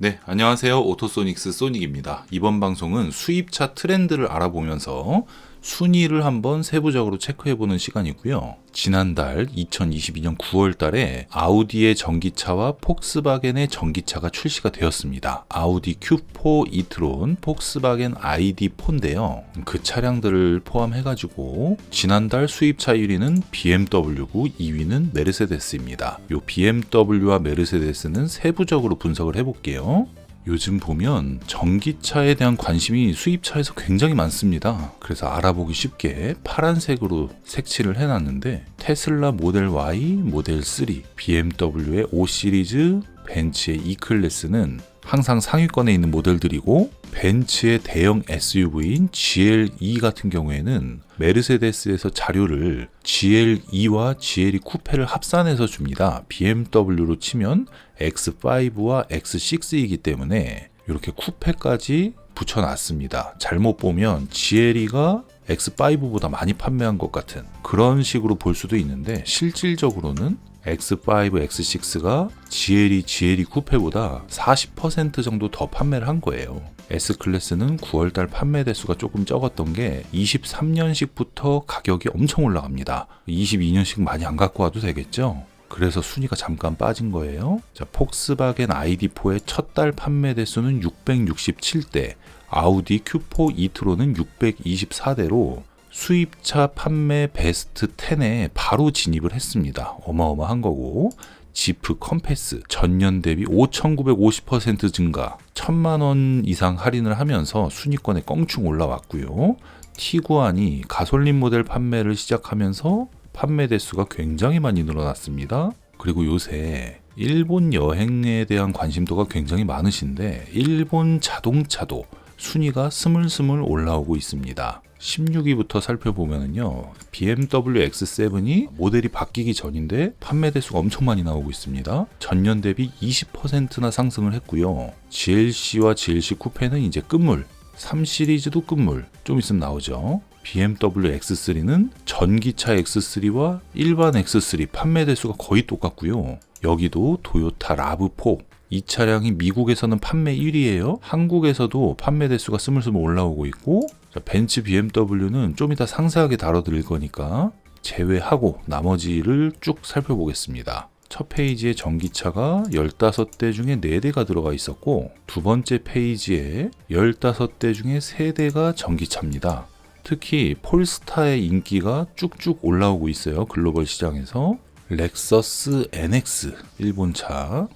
네, 안녕하세요. 오토소닉스 소닉입니다. 이번 방송은 수입차 트렌드를 알아보면서 순위를 한번 세부적으로 체크해보는 시간이고요. 지난달 2022년 9월 달에 아우디의 전기차와 폭스바겐의 전기차가 출시가 되었습니다. 아우디 Q4 e-tron, 폭스바겐 ID4인데요. 그 차량들을 포함해가지고 지난달 수입차 1위는 BMW고 2위는 메르세데스입니다. 이 BMW와 메르세데스는 세부적으로 분석을 해볼게요. 요즘 보면 전기차에 대한 관심이 수입차에서 굉장히 많습니다. 그래서 알아보기 쉽게 파란색으로 색칠을 해놨는데 테슬라 모델 Y, 모델 3, BMW의 5 시리즈, 벤츠의 E클래스는 항상 상위권에 있는 모델들이고 벤츠의 대형 SUV인 GLE 같은 경우에는 메르세데스에서 자료를 GLE와 GLE 쿠페를 합산해서 줍니다. BMW로 치면 X5와 X6이기 때문에 이렇게 쿠페까지 붙여놨습니다. 잘못 보면 GLE가 X5보다 많이 판매한 것 같은 그런 식으로 볼 수도 있는데 실질적으로는 X5, X6가 GLE 쿠페보다 40% 정도 더 판매를 한 거예요. S클래스는 9월달 판매 대수가 조금 적었던 게 23년식부터 가격이 엄청 올라갑니다. 22년식 많이 안 갖고 와도 되겠죠? 그래서 순위가 잠깐 빠진 거예요. 자, 폭스바겐 ID4의 첫 달 판매 대수는 667대, 아우디 Q4 e-tron은 624대로 수입차 판매 베스트 10에 바로 진입을 했습니다. 어마어마한 거고, 지프 컴패스 전년 대비 5,950% 증가, 1,000만 원 이상 할인을 하면서 순위권에 껑충 올라왔고요. 티구안이 가솔린 모델 판매를 시작하면서 판매 대수가 굉장히 많이 늘어났습니다. 그리고 요새 일본 여행에 대한 관심도가 굉장히 많으신데 일본 자동차도 순위가 스물스물 올라오고 있습니다. 16위부터 살펴보면요, BMW X7이 모델이 바뀌기 전인데 판매 대수가 엄청 많이 나오고 있습니다. 전년 대비 20%나 상승을 했고요. GLC와 GLC 쿠페는 이제 끝물, 3 시리즈도 끝물, 좀 있으면 나오죠. BMW X3는 전기차 X3와 일반 X3 판매 대수가 거의 똑같고요. 여기도 도요타 라브4, 이 차량이 미국에서는 판매 1위예요. 한국에서도 판매 대수가 스물스물 올라오고 있고, 자, 벤츠 BMW는 좀 이따 상세하게 다뤄드릴 거니까 제외하고 나머지를 쭉 살펴보겠습니다. 첫 페이지에 전기차가 15대 중에 4대가 들어가 있었고, 두 번째 페이지에 15대 중에 3대가 전기차입니다. 특히 폴스타의 인기가 쭉쭉 올라오고 있어요. 글로벌 시장에서. 렉서스 NX 일본차,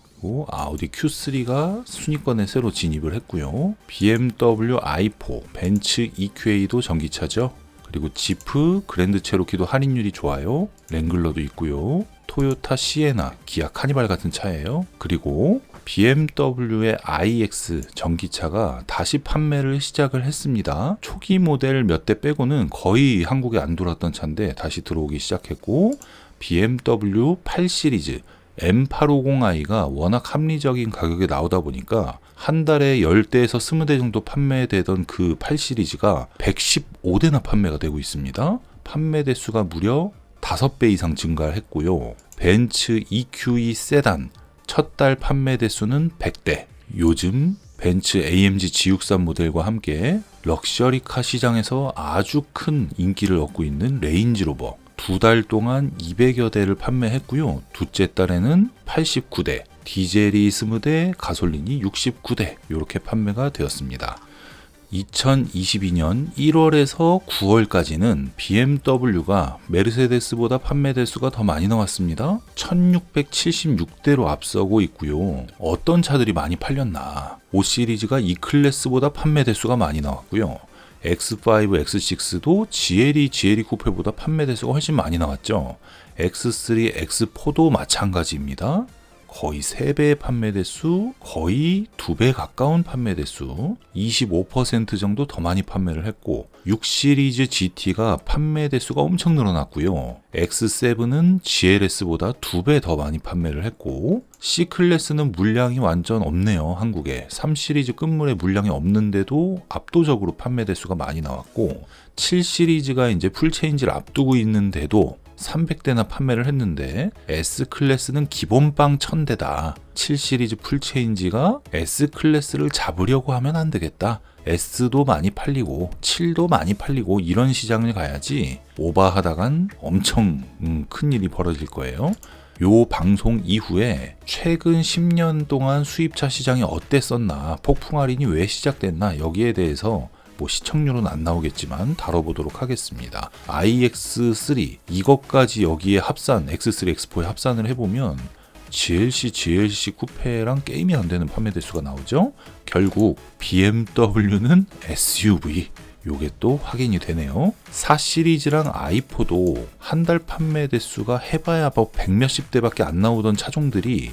아우디 Q3가 순위권에 새로 진입을 했고요. BMW i4, 벤츠 EQA도 전기차죠. 그리고 지프, 그랜드 체로키도 할인율이 좋아요. 랭글러도 있고요. 토요타 시에나, 기아 카니발 같은 차예요. 그리고 BMW의 iX 전기차가 다시 판매를 시작을 했습니다. 초기 모델 몇 대 빼고는 거의 한국에 안 들어왔던 차인데 다시 들어오기 시작했고, BMW 8 시리즈 M850i가 워낙 합리적인 가격에 나오다 보니까 한 달에 10대에서 20대 정도 판매되던 그 8 시리즈가 115대나 판매가 되고 있습니다. 판매 대수가 무려 5배 이상 증가를 했고요. 벤츠 EQE 세단 첫 달 판매 대수는 100대. 요즘 벤츠 AMG G63 모델과 함께 럭셔리카 시장에서 아주 큰 인기를 얻고 있는 레인지로버, 두 달 동안 200여 대를 판매했고요. 둘째 달에는 89대, 디젤이 20대, 가솔린이 69대 이렇게 판매가 되었습니다. 2022년 1월에서 9월까지는 BMW가 메르세데스보다 판매 대수가 더 많이 나왔습니다. 1676대로 앞서고 있고요. 어떤 차들이 많이 팔렸나? 5 시리즈가 E클래스보다 판매 대수가 많이 나왔고요. X5, X6도 GLE 쿠페보다 판매 대수가 훨씬 많이 나왔죠. X3, X4도 마찬가지입니다. 거의 3배의 판매 대수, 거의 2배 가까운 판매 대수, 25% 정도 더 많이 판매를 했고, 6 시리즈 GT가 판매 대수가 엄청 늘어났고요. X7은 GLS보다 2배 더 많이 판매를 했고, C클래스는 물량이 완전 없네요. 한국에 3 시리즈 끝물에 물량이 없는데도 압도적으로 판매 대수가 많이 나왔고, 7 시리즈가 이제 풀체인지를 앞두고 있는데도 300대나 판매를 했는데 S클래스는 기본빵 1000대다. 7시리즈 풀체인지가 S클래스를 잡으려고 하면 안 되겠다. S도 많이 팔리고 7도 많이 팔리고 이런 시장을 가야지 오버하다간 엄청 큰 일이 벌어질 거예요. 요 방송 이후에 최근 10년 동안 수입차 시장이 어땠었나, 폭풍 할인이 왜 시작됐나, 여기에 대해서 뭐 시청률은 안 나오겠지만 다뤄보도록 하겠습니다. iX3 이것까지 여기에 합산, X3, X4에 합산을 해보면 GLC 쿠페랑 게임이 안 되는 판매 대수가 나오죠. 결국 BMW는 SUV, 요게 또 확인이 되네요. 4 시리즈랑 i4도 한 달 판매 대수가 해봐야 뭐 100몇십 대밖에 안 나오던 차종들이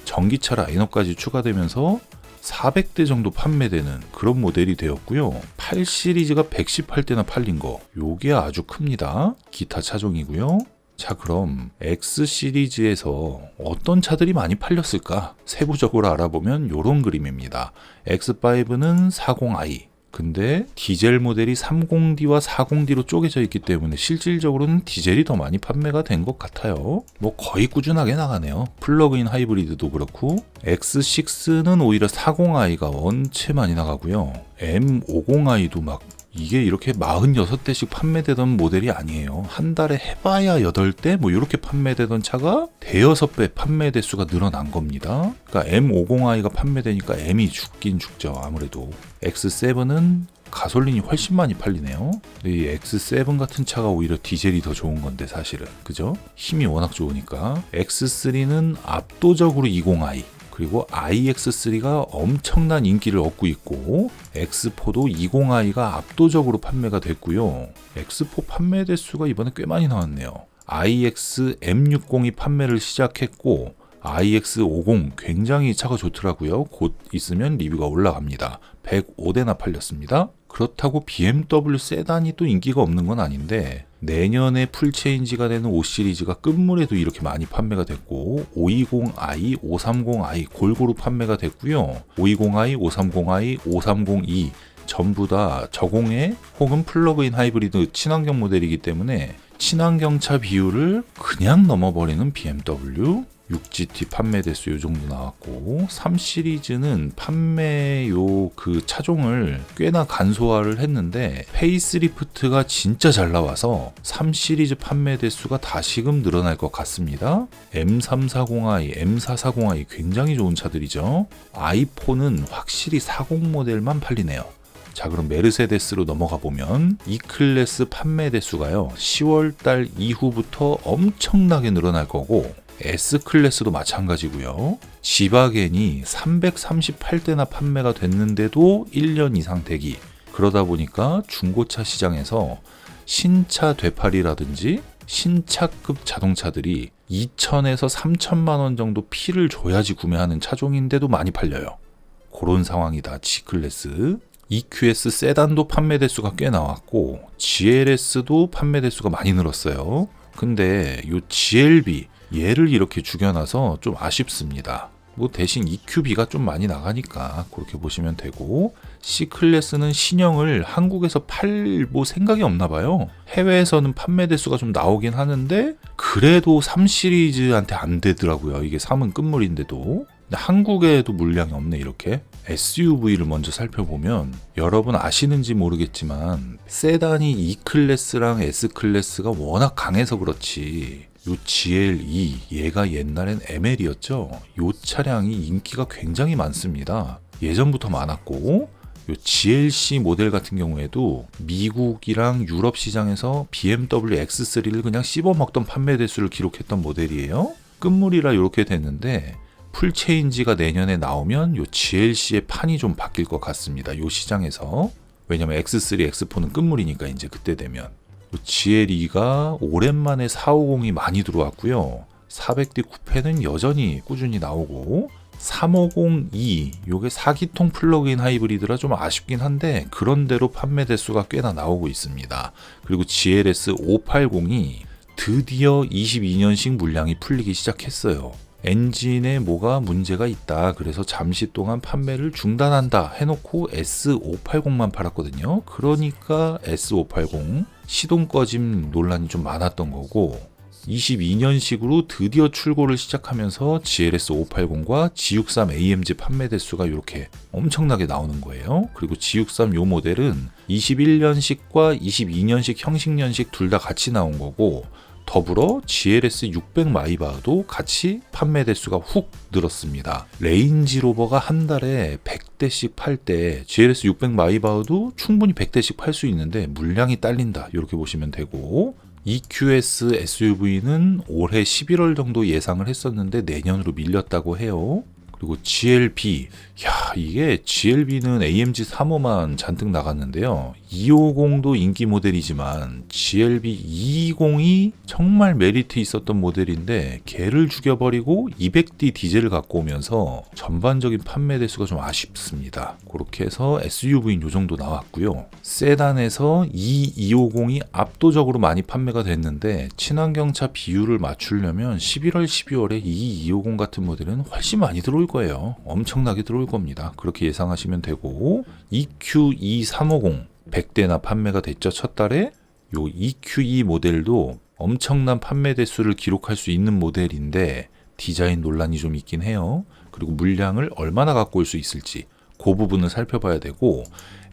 전기차 라인업까지 추가되면서 400대 정도 판매되는 그런 모델이 되었고요. 8 시리즈가 118대나 팔린 거, 요게 아주 큽니다. 기타 차종이고요. 자, 그럼 X 시리즈에서 어떤 차들이 많이 팔렸을까? 세부적으로 알아보면 요런 그림입니다. X5는 40i, 근데 디젤 모델이 30D와 40D로 쪼개져 있기 때문에 실질적으로는 디젤이 더 많이 판매가 된 것 같아요. 뭐 거의 꾸준하게 나가네요. 플러그인 하이브리드도 그렇고. X6는 오히려 40i가 원체 많이 나가고요. M50i도 막 이게 이렇게 46대씩 판매되던 모델이 아니에요. 한 달에 해봐야 8대 뭐 이렇게 판매되던 차가 대여섯 배 판매 대수가 늘어난 겁니다. 그러니까 M50i가 판매되니까 M이 죽긴 죽죠. 아무래도. X7은 가솔린이 훨씬 많이 팔리네요. 이 X7 같은 차가 오히려 디젤이 더 좋은 건데 사실은, 그죠? 힘이 워낙 좋으니까. X3는 압도적으로 20i, 그리고 iX3가 엄청난 인기를 얻고 있고, X4도 20i가 압도적으로 판매가 됐고요. X4 판매 대수가 이번에 꽤 많이 나왔네요. iX M60이 판매를 시작했고, iX50 굉장히 차가 좋더라고요. 곧 있으면 리뷰가 올라갑니다. 105대나 팔렸습니다. 그렇다고 BMW 세단이 또 인기가 없는 건 아닌데, 내년에 풀체인지가 되는 5 시리즈가 끝물에도 이렇게 많이 판매가 됐고, 520i, 530i 골고루 판매가 됐고요. 520i, 530i, 530e 전부 다 저공해 혹은 플러그인 하이브리드 친환경 모델이기 때문에 친환경차 비율을 그냥 넘어버리는 BMW. 6GT 판매 대수 요 정도 나왔고, 3 시리즈는 판매 그 차종을 꽤나 간소화를 했는데 페이스리프트가 진짜 잘 나와서 3 시리즈 판매 대수가 다시금 늘어날 것 같습니다. M340i, M440i 굉장히 좋은 차들이죠. i4는 확실히 40 모델만 팔리네요. 자, 그럼 메르세데스로 넘어가 보면 E클래스 판매 대수가요 10월달 이후부터 엄청나게 늘어날 거고, S클래스도 마찬가지고요. 지바겐이 338대나 판매가 됐는데도 1년 이상 대기. 그러다 보니까 중고차 시장에서 신차 되팔이라든지 신차급 자동차들이 2천에서 3천만 원 정도 피를 줘야지 구매하는 차종인데도 많이 팔려요. 그런 상황이다. G클래스. EQS 세단도 판매 대수가 꽤 나왔고, GLS도 판매 대수가 많이 늘었어요. 근데 요 GLB 얘를 이렇게 죽여놔서 좀 아쉽습니다. 뭐 대신 EQB가 좀 많이 나가니까 그렇게 보시면 되고, C클래스는 신형을 한국에서 팔 뭐 생각이 없나 봐요. 해외에서는 판매 대수가 좀 나오긴 하는데 그래도 3 시리즈한테 안 되더라고요. 이게 3은 끝물인데도. 근데 한국에도 물량이 없네. 이렇게 SUV를 먼저 살펴보면, 여러분 아시는지 모르겠지만 세단이 E클래스랑 S클래스가 워낙 강해서 그렇지, 요 GLE 얘가 옛날엔 ML이었죠. 요 차량이 인기가 굉장히 많습니다. 예전부터 많았고, 요 GLC 모델 같은 경우에도 미국이랑 유럽 시장에서 BMW X3를 그냥 씹어먹던 판매 대수를 기록했던 모델이에요. 끝물이라 이렇게 됐는데, 풀체인지가 내년에 나오면 요 GLC의 판이 좀 바뀔 것 같습니다. 요 시장에서. 왜냐면 X3, X4는 끝물이니까 이제 그때 되면. GLE가 오랜만에 450이 많이 들어왔고요. 400D 쿠페는 여전히 꾸준히 나오고, 350e 요게 4기통 플러그인 하이브리드라 좀 아쉽긴 한데 그런대로 판매 대수가 꽤나 나오고 있습니다. 그리고 GLS 580이 드디어 22년식 물량이 풀리기 시작했어요. 엔진에 뭐가 문제가 있다, 그래서 잠시 동안 판매를 중단한다 해놓고 S580만 팔았거든요. 그러니까 S580 시동 꺼짐 논란이 좀 많았던 거고, 22년식으로 드디어 출고를 시작하면서 GLS 580과 G63 AMG 판매 대수가 이렇게 엄청나게 나오는 거예요. 그리고 G63 요 모델은 21년식과 22년식 형식년식 둘 다 같이 나온 거고, 더불어 GLS 600 마이바흐도 같이 판매 대수가 훅 늘었습니다. 레인지로버가 한 달에 100대씩 팔 때 GLS 600 마이바흐도 충분히 100대씩 팔 수 있는데 물량이 딸린다, 이렇게 보시면 되고, EQS SUV는 올해 11월 정도 예상을 했었는데 내년으로 밀렸다고 해요. 그리고 GLB, 이게 GLB는 AMG 3호만 잔뜩 나갔는데요. 250도 인기 모델이지만 GLB 220이 정말 메리트 있었던 모델인데 걔를 죽여버리고 200D 디젤을 갖고 오면서 전반적인 판매 대수가 좀 아쉽습니다. 그렇게 해서 SUV는 요 정도 나왔고요. 세단에서 250이 압도적으로 많이 판매가 됐는데 친환경차 비율을 맞추려면 11월, 12월에 250 같은 모델은 훨씬 많이 들어올 거예요. 엄청나게 들어올 겁니다. 그렇게 예상하시면 되고, EQE 350 100대나 판매가 됐죠. 첫 달에. 요 EQE 모델도 엄청난 판매 대수를 기록할 수 있는 모델인데 디자인 논란이 좀 있긴 해요. 그리고 물량을 얼마나 갖고 올 수 있을지 그 부분을 살펴봐야 되고,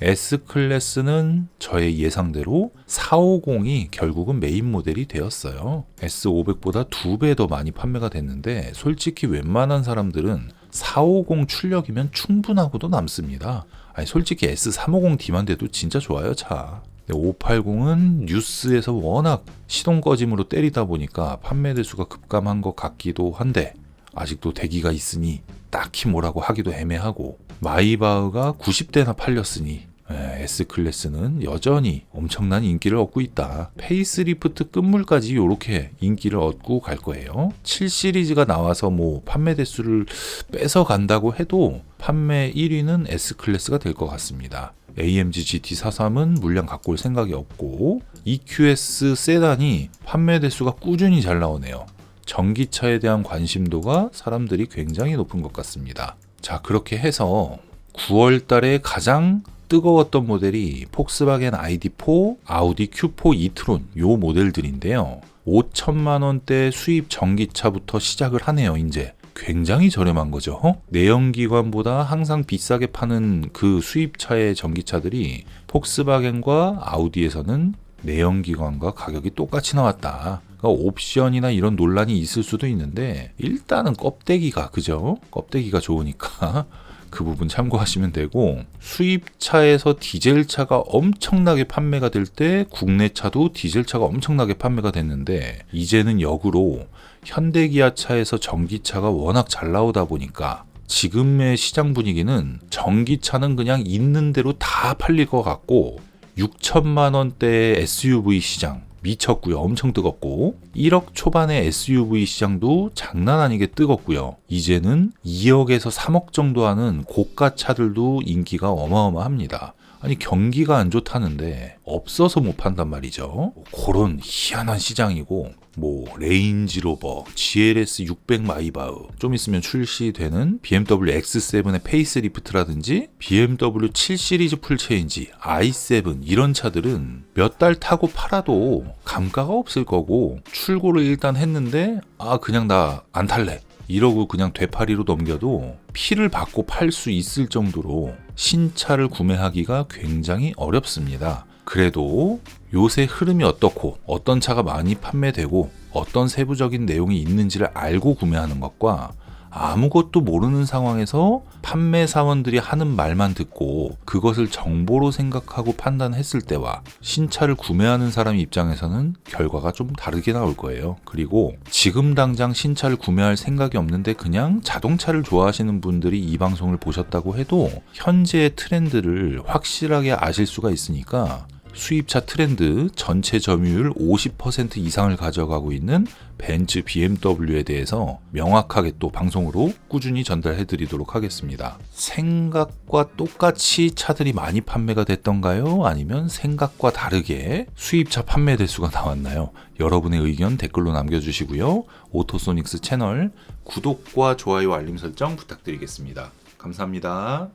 S클래스는 저의 예상대로 450이 결국은 메인 모델이 되었어요. S500보다 2배 더 많이 판매가 됐는데 솔직히 웬만한 사람들은 450 출력이면 충분하고도 남습니다. 아니 솔직히 S350D만 돼도 진짜 좋아요, 차. 580은 뉴스에서 워낙 시동 꺼짐으로 때리다 보니까 판매 대수가 급감한 것 같기도 한데 아직도 대기가 있으니 딱히 뭐라고 하기도 애매하고, 마이바흐가 90대나 팔렸으니 S클래스는 여전히 엄청난 인기를 얻고 있다. 페이스리프트 끝물까지 이렇게 인기를 얻고 갈 거예요. 7 시리즈가 나와서 뭐 판매 대수를 뺏어 간다고 해도 판매 1위는 S클래스가 될 것 같습니다. AMG GT43은 물량 갖고 올 생각이 없고, EQS 세단이 판매 대수가 꾸준히 잘 나오네요. 전기차에 대한 관심도가 사람들이 굉장히 높은 것 같습니다. 자, 그렇게 해서 9월 달에 가장 뜨거웠던 모델이 폭스바겐 ID4, 아우디 Q4 e-tron 요 모델들인데요. 5천만 원대 수입 전기차부터 시작을 하네요. 이제 굉장히 저렴한 거죠. 내연기관보다 항상 비싸게 파는 그 수입차의 전기차들이 폭스바겐과 아우디에서는 내연기관과 가격이 똑같이 나왔다. 그러니까 옵션이나 이런 논란이 있을 수도 있는데 일단은 껍데기가, 그죠? 껍데기가 좋으니까 그 부분 참고하시면 되고, 수입차에서 디젤차가 엄청나게 판매가 될 때 국내차도 디젤차가 엄청나게 판매가 됐는데 이제는 역으로 현대기아차에서 전기차가 워낙 잘 나오다 보니까 지금의 시장 분위기는 전기차는 그냥 있는 대로 다 팔릴 것 같고, 6천만 원대의 SUV 시장 미쳤고요. 엄청 뜨겁고, 1억 초반의 SUV 시장도 장난 아니게 뜨겁고요. 이제는 2억에서 3억 정도 하는 고가 차들도 인기가 어마어마합니다. 아니 경기가 안 좋다는데 없어서 못 판단 말이죠. 그런 희한한 시장이고, 뭐 레인지로버, GLS 600 마이바흐, 좀 있으면 출시되는 BMW X7의 페이스리프트라든지 BMW 7 시리즈 풀체인지, i7 이런 차들은 몇 달 타고 팔아도 감가가 없을 거고, 출고를 일단 했는데 그냥 나 안 탈래 이러고 그냥 되팔이로 넘겨도 피를 받고 팔 수 있을 정도로 신차를 구매하기가 굉장히 어렵습니다. 그래도 요새 흐름이 어떻고 어떤 차가 많이 판매되고 어떤 세부적인 내용이 있는지를 알고 구매하는 것과 아무것도 모르는 상황에서 판매 사원들이 하는 말만 듣고 그것을 정보로 생각하고 판단했을 때와 신차를 구매하는 사람 입장에서는 결과가 좀 다르게 나올 거예요. 그리고 지금 당장 신차를 구매할 생각이 없는데 그냥 자동차를 좋아하시는 분들이 이 방송을 보셨다고 해도 현재의 트렌드를 확실하게 아실 수가 있으니까 수입차 트렌드 전체 점유율 50% 이상을 가져가고 있는 벤츠, BMW에 대해서 명확하게 또 방송으로 꾸준히 전달해 드리도록 하겠습니다. 생각과 똑같이 차들이 많이 판매가 됐던가요? 아니면 생각과 다르게 수입차 판매 대수가 나왔나요? 여러분의 의견 댓글로 남겨주시고요. 오토소닉스 채널 구독과 좋아요, 알림 설정 부탁드리겠습니다. 감사합니다.